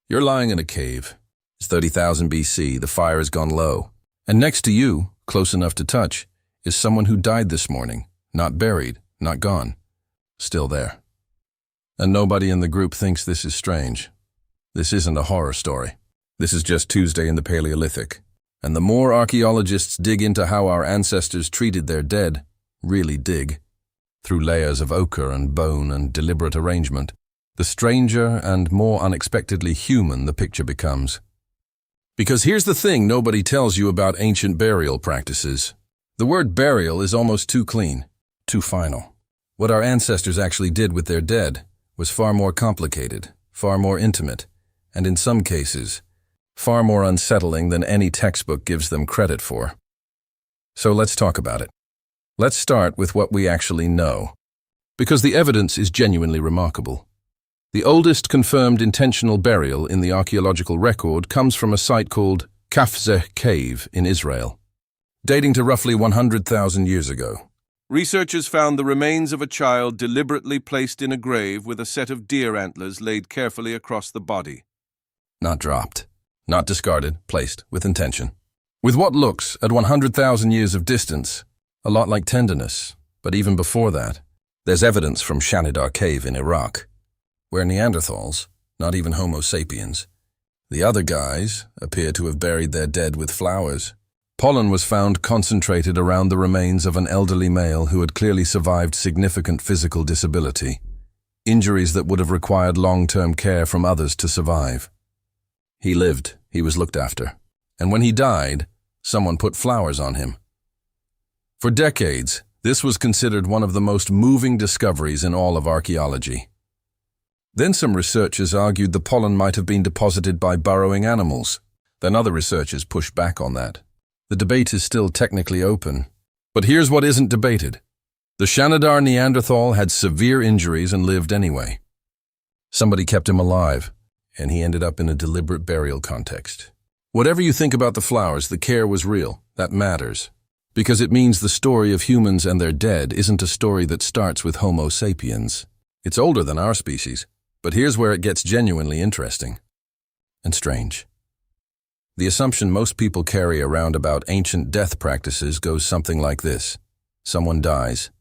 You're lying in a cave. It's 30,000 BC, the fire has gone low. And next to you, close enough to touch, is someone who died this morning, not buried, not gone, still there. And nobody in the group thinks this is strange. This isn't a horror story. This is just Tuesday in the Paleolithic. And the more archaeologists dig into how our ancestors treated their dead, really dig, through layers of ochre and bone and deliberate arrangement, the stranger and more unexpectedly human the picture becomes. Because here's the thing nobody tells you about ancient burial practices. The word burial is almost too clean, too final. What our ancestors actually did with their dead was far more complicated, far more intimate, and in some cases, far more unsettling than any textbook gives them credit for. So let's talk about it. Let's start with what we actually know, because the evidence is genuinely remarkable. The oldest confirmed intentional burial in the archaeological record comes from a site called Shanidar Cave in Israel, dating to roughly 100,000 years ago. Researchers found the remains of a child deliberately placed in a grave with a set of deer antlers laid carefully across the body. Not dropped, not discarded, placed with intention. With what looks, at 100,000 years of distance, a lot like tenderness, but even before that, there's evidence from Shanidar Cave in Iraq, where Neanderthals, not even Homo sapiens, the other guys, appear to have buried their dead with flowers. Pollen was found concentrated around the remains of an elderly male who had clearly survived significant physical disability, injuries that would have required long-term care from others to survive. He lived, he was looked after, and when he died, someone put flowers on him. For decades, this was considered one of the most moving discoveries in all of archaeology. Then some researchers argued the pollen might have been deposited by burrowing animals. Then other researchers pushed back on that. The debate is still technically open. But here's what isn't debated. The Shanidar Neanderthal had severe injuries and lived anyway. Somebody kept him alive, and he ended up in a deliberate burial context. Whatever you think about the flowers, the care was real. That matters. Because it means the story of humans and their dead isn't a story that starts with Homo sapiens. It's older than our species. But here's where it gets genuinely interesting and strange. The assumption most people carry around about ancient death practices goes something like this. Someone dies.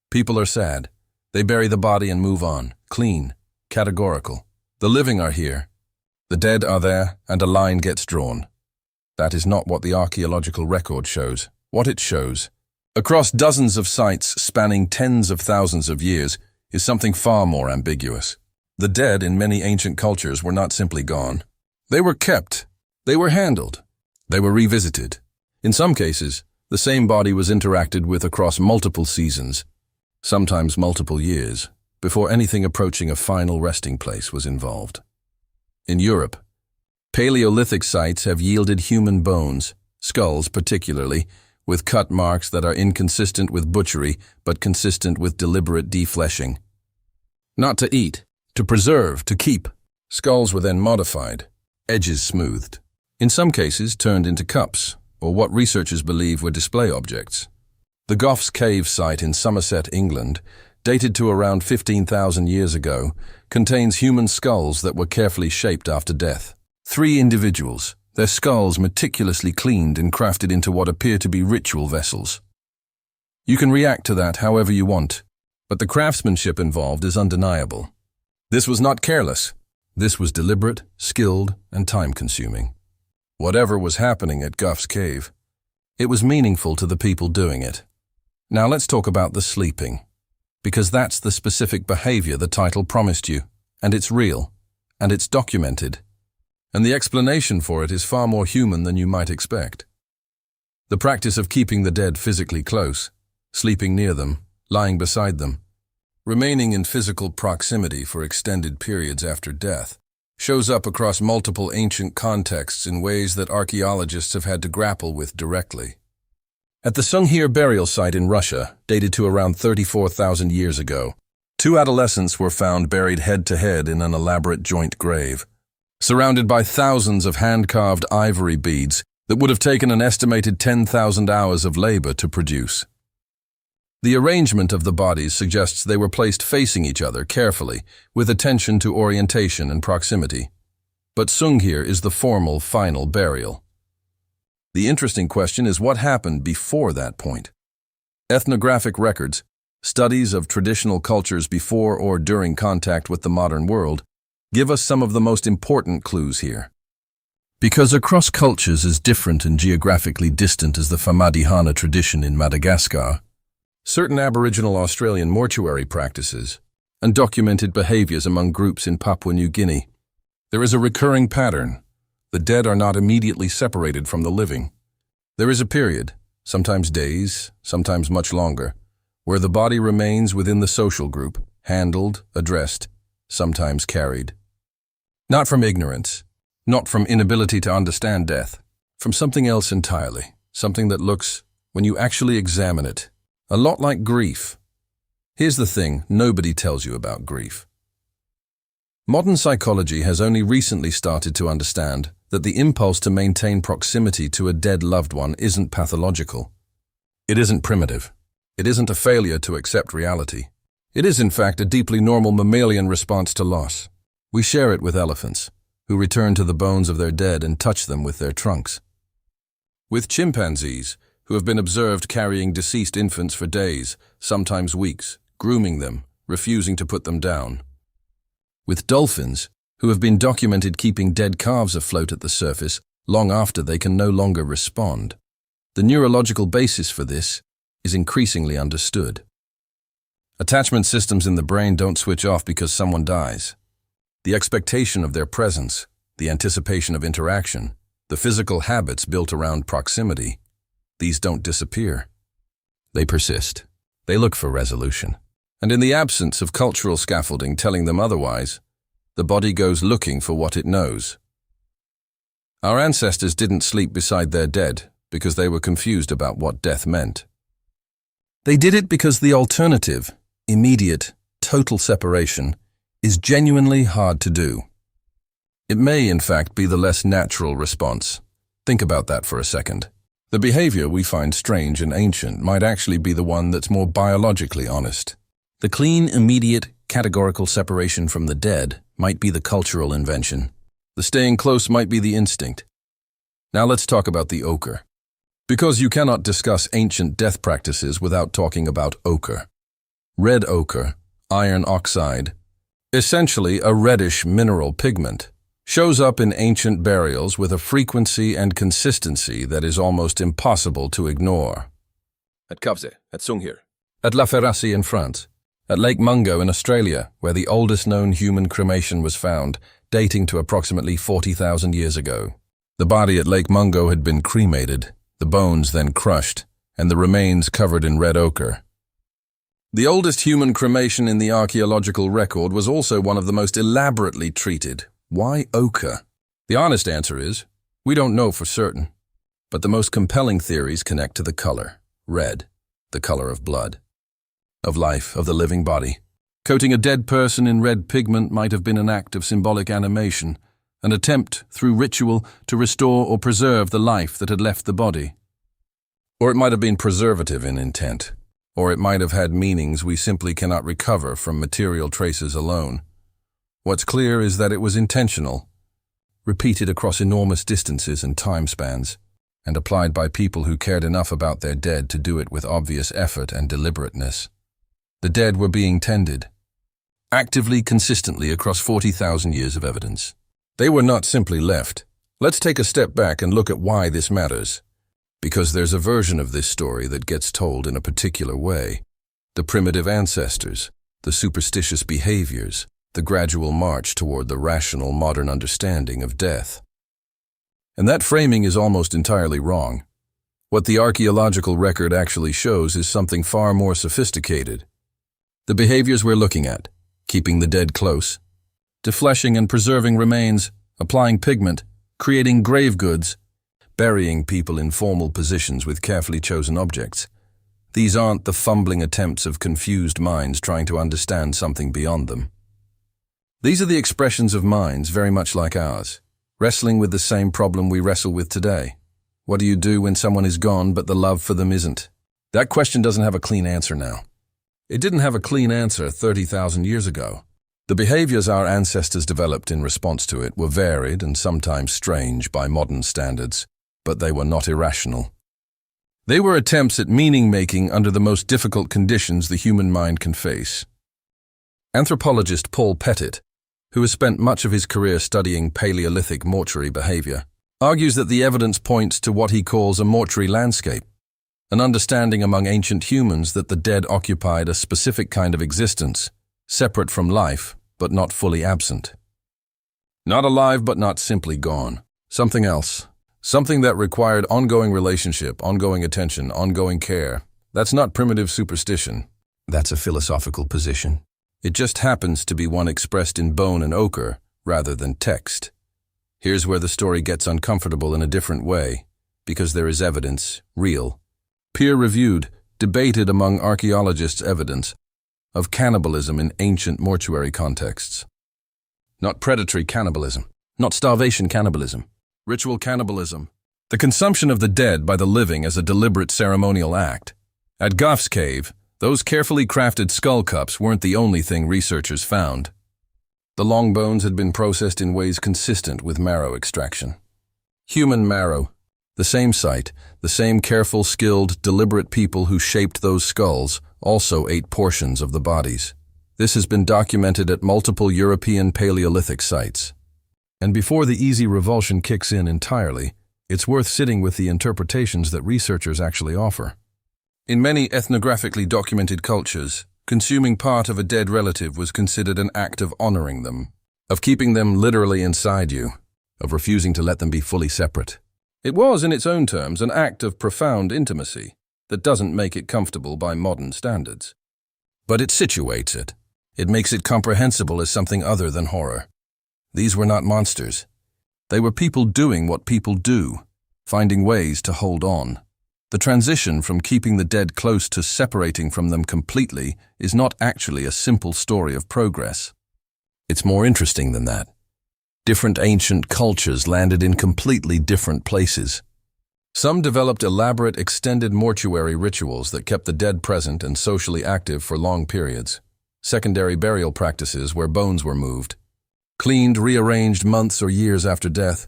People are sad. They bury the body and move on. Clean. Categorical. The living are here. The dead are there, and a line gets drawn. That is not what the archaeological record shows. What it shows, across dozens of sites spanning tens of thousands of years, is something far more ambiguous. The dead in many ancient cultures were not simply gone. They were kept. They were handled. They were revisited. In some cases, the same body was interacted with across multiple seasons, sometimes multiple years, before anything approaching a final resting place was involved. In Europe, Paleolithic sites have yielded human bones, skulls particularly, with cut marks that are inconsistent with butchery but consistent with deliberate defleshing. Not to eat. To preserve, to keep. Skulls were then modified, edges smoothed. In some cases, turned into cups, or what researchers believe were display objects. The Gough's cave site in Somerset, England, dated to around 15,000 years ago, contains human skulls that were carefully shaped after death. 3 individuals, their skulls meticulously cleaned and crafted into what appear to be ritual vessels. You can react to that however you want, but the craftsmanship involved is undeniable. This was not careless. This was deliberate, skilled, and time-consuming. Whatever was happening at Gough's cave, it was meaningful to the people doing it. Now let's talk about the sleeping, because that's the specific behavior the title promised you, and it's real, and it's documented, and the explanation for it is far more human than you might expect. The practice of keeping the dead physically close, sleeping near them, lying beside them, remaining in physical proximity for extended periods after death, shows up across multiple ancient contexts in ways that archaeologists have had to grapple with directly. At the Sunghir burial site in Russia, dated to around 34,000 years ago, 2 adolescents were found buried head-to-head in an elaborate joint grave, surrounded by thousands of hand-carved ivory beads that would have taken an estimated 10,000 hours of labor to produce. The arrangement of the bodies suggests they were placed facing each other carefully, with attention to orientation and proximity. But Sunghir is the formal, final burial. The interesting question is what happened before that point. Ethnographic records, studies of traditional cultures before or during contact with the modern world, give us some of the most important clues here. Because across cultures as different and geographically distant as the Famadihana tradition in Madagascar, certain Aboriginal Australian mortuary practices, and documented behaviors among groups in Papua New Guinea, there is a recurring pattern. The dead are not immediately separated from the living. There is a period, sometimes days, sometimes much longer, where the body remains within the social group, handled, addressed, sometimes carried. Not from ignorance, not from inability to understand death, from something else entirely, something that looks, when you actually examine it, a lot like grief. Here's the thing nobody tells you about grief. Modern psychology has only recently started to understand that the impulse to maintain proximity to a dead loved one isn't pathological. It isn't primitive. It isn't a failure to accept reality. It is, in fact, a deeply normal mammalian response to loss. We share it with elephants, who return to the bones of their dead and touch them with their trunks. With chimpanzees, who have been observed carrying deceased infants for days, sometimes weeks, grooming them, refusing to put them down. With dolphins, who have been documented keeping dead calves afloat at the surface long after they can no longer respond. The neurological basis for this is increasingly understood. Attachment systems in the brain don't switch off because someone dies. The expectation of their presence, the anticipation of interaction, the physical habits built around proximity, these don't disappear. They persist. They look for resolution. And in the absence of cultural scaffolding telling them otherwise, the body goes looking for what it knows. Our ancestors didn't sleep beside their dead because they were confused about what death meant. They did it because the alternative, immediate, total separation, is genuinely hard to do. It may, in fact, be the less natural response. Think about that for a second. The behavior we find strange and ancient might actually be the one that's more biologically honest. The clean, immediate, categorical separation from the dead might be the cultural invention. The staying close might be the instinct. Now let's talk about the ochre. Because you cannot discuss ancient death practices without talking about ochre. Red ochre, iron oxide, essentially a reddish mineral pigment, shows up in ancient burials with a frequency and consistency that is almost impossible to ignore. At Gough, at Sunghir. At La Ferracie in France. At Lake Mungo in Australia, where the oldest known human cremation was found, dating to approximately 40,000 years ago. The body at Lake Mungo had been cremated, the bones then crushed, and the remains covered in red ochre. The oldest human cremation in the archaeological record was also one of the most elaborately treated. Why ochre? The honest answer is, we don't know for certain. But the most compelling theories connect to the color, red, the color of blood, of life, of the living body. Coating a dead person in red pigment might have been an act of symbolic animation, an attempt, through ritual, to restore or preserve the life that had left the body. Or it might have been preservative in intent, or it might have had meanings we simply cannot recover from material traces alone. What's clear is that it was intentional, repeated across enormous distances and time spans, and applied by people who cared enough about their dead to do it with obvious effort and deliberateness. The dead were being tended, actively, consistently across 40,000 years of evidence. They were not simply left. Let's take a step back and look at why this matters. Because there's a version of this story that gets told in a particular way. The primitive ancestors, the superstitious behaviors, the gradual march toward the rational modern understanding of death. And that framing is almost entirely wrong. What the archaeological record actually shows is something far more sophisticated. The behaviors we're looking at, keeping the dead close, defleshing and preserving remains, applying pigment, creating grave goods, burying people in formal positions with carefully chosen objects. These aren't the fumbling attempts of confused minds trying to understand something beyond them. These are the expressions of minds very much like ours, wrestling with the same problem we wrestle with today. What do you do when someone is gone but the love for them isn't? That question doesn't have a clean answer now. It didn't have a clean answer 30,000 years ago. The behaviors our ancestors developed in response to it were varied and sometimes strange by modern standards, but they were not irrational. They were attempts at meaning-making under the most difficult conditions the human mind can face. Anthropologist Paul Pettit, who has spent much of his career studying Paleolithic mortuary behavior, argues that the evidence points to what he calls a mortuary landscape, an understanding among ancient humans that the dead occupied a specific kind of existence, separate from life, but not fully absent. Not alive, but not simply gone. Something else. Something that required ongoing relationship, ongoing attention, ongoing care. That's not primitive superstition. That's a philosophical position. It just happens to be one expressed in bone and ochre, rather than text. Here's where the story gets uncomfortable in a different way, because there is evidence, real, peer-reviewed, debated among archaeologists evidence, of cannibalism in ancient mortuary contexts. Not predatory cannibalism, not starvation cannibalism, ritual cannibalism. The consumption of the dead by the living as a deliberate ceremonial act. At Gough's cave, those carefully crafted skull cups weren't the only thing researchers found. The long bones had been processed in ways consistent with marrow extraction. Human marrow. The same site, the same careful, skilled, deliberate people who shaped those skulls also ate portions of the bodies. This has been documented at multiple European Paleolithic sites. And before the easy revulsion kicks in entirely, it's worth sitting with the interpretations that researchers actually offer. In many ethnographically documented cultures, consuming part of a dead relative was considered an act of honoring them, of keeping them literally inside you, of refusing to let them be fully separate. It was, in its own terms, an act of profound intimacy that doesn't make it comfortable by modern standards. But it situates it. It makes it comprehensible as something other than horror. These were not monsters. They were people doing what people do, finding ways to hold on. The transition from keeping the dead close to separating from them completely is not actually a simple story of progress. It's more interesting than that. Different ancient cultures landed in completely different places. Some developed elaborate extended mortuary rituals that kept the dead present and socially active for long periods. Secondary burial practices where bones were moved, cleaned, rearranged months or years after death,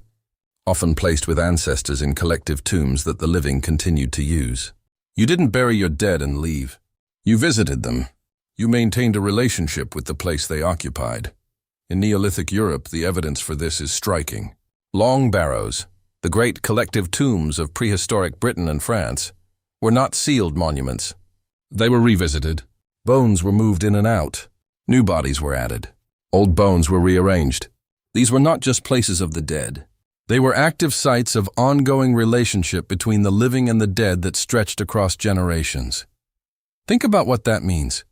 often placed with ancestors in collective tombs that the living continued to use. You didn't bury your dead and leave. You visited them. You maintained a relationship with the place they occupied. In Neolithic Europe, the evidence for this is striking. Long barrows, the great collective tombs of prehistoric Britain and France, were not sealed monuments. They were revisited. Bones were moved in and out. New bodies were added. Old bones were rearranged. These were not just places of the dead. They were active sites of ongoing relationship between the living and the dead that stretched across generations. Think about what that means.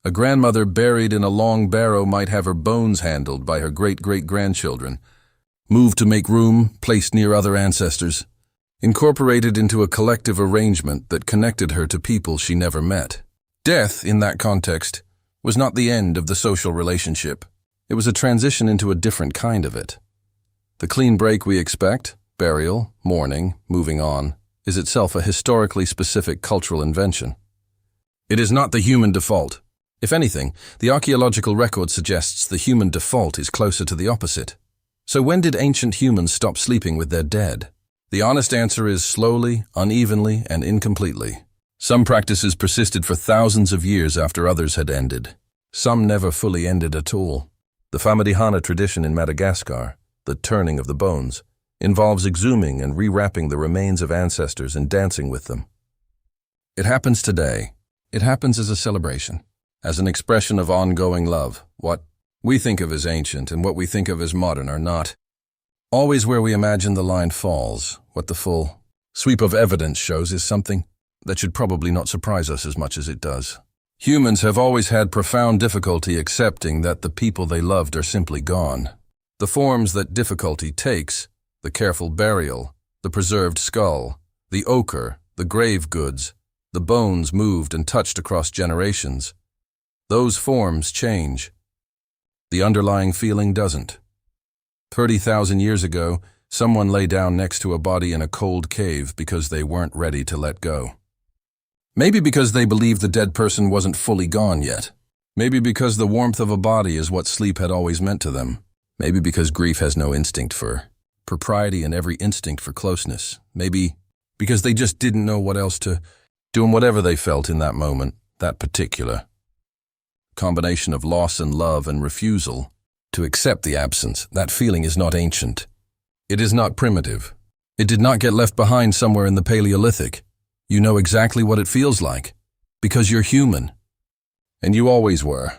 A grandmother buried in a long barrow might have her bones handled by her great-great-grandchildren, moved to make room, placed near other ancestors, incorporated into a collective arrangement that connected her to people she never met. Death, in that context, was not the end of the social relationship. It was a transition into a different kind of it. The clean break we expect, burial, mourning, moving on, is itself a historically specific cultural invention. It is not the human default. If anything, the archaeological record suggests the human default is closer to the opposite. So when did ancient humans stop sleeping with their dead? The honest answer is slowly, unevenly, and incompletely. Some practices persisted for thousands of years after others had ended. Some never fully ended at all. The Famadihana tradition in Madagascar, the turning of the bones, involves exhuming and rewrapping the remains of ancestors and dancing with them. It happens today. It happens as a celebration, as an expression of ongoing love. What we think of as ancient and what we think of as modern are not always where we imagine the line falls. What the full sweep of evidence shows is something that should probably not surprise us as much as it does. Humans have always had profound difficulty accepting that the people they loved are simply gone. The forms that difficulty takes, the careful burial, the preserved skull, the ochre, the grave goods, the bones moved and touched across generations, those forms change. The underlying feeling doesn't. 30,000 years ago, someone lay down next to a body in a cold cave because they weren't ready to let go. Maybe because they believed the dead person wasn't fully gone yet. Maybe because the warmth of a body is what sleep had always meant to them. Maybe because grief has no instinct for propriety and every instinct for closeness. Maybe because they just didn't know what else to do, and whatever they felt in that moment, that particular combination of loss and love and refusal to accept the absence, that feeling is not ancient. It is not primitive. It did not get left behind somewhere in the Paleolithic. You know exactly what it feels like, because you're human. And you always were.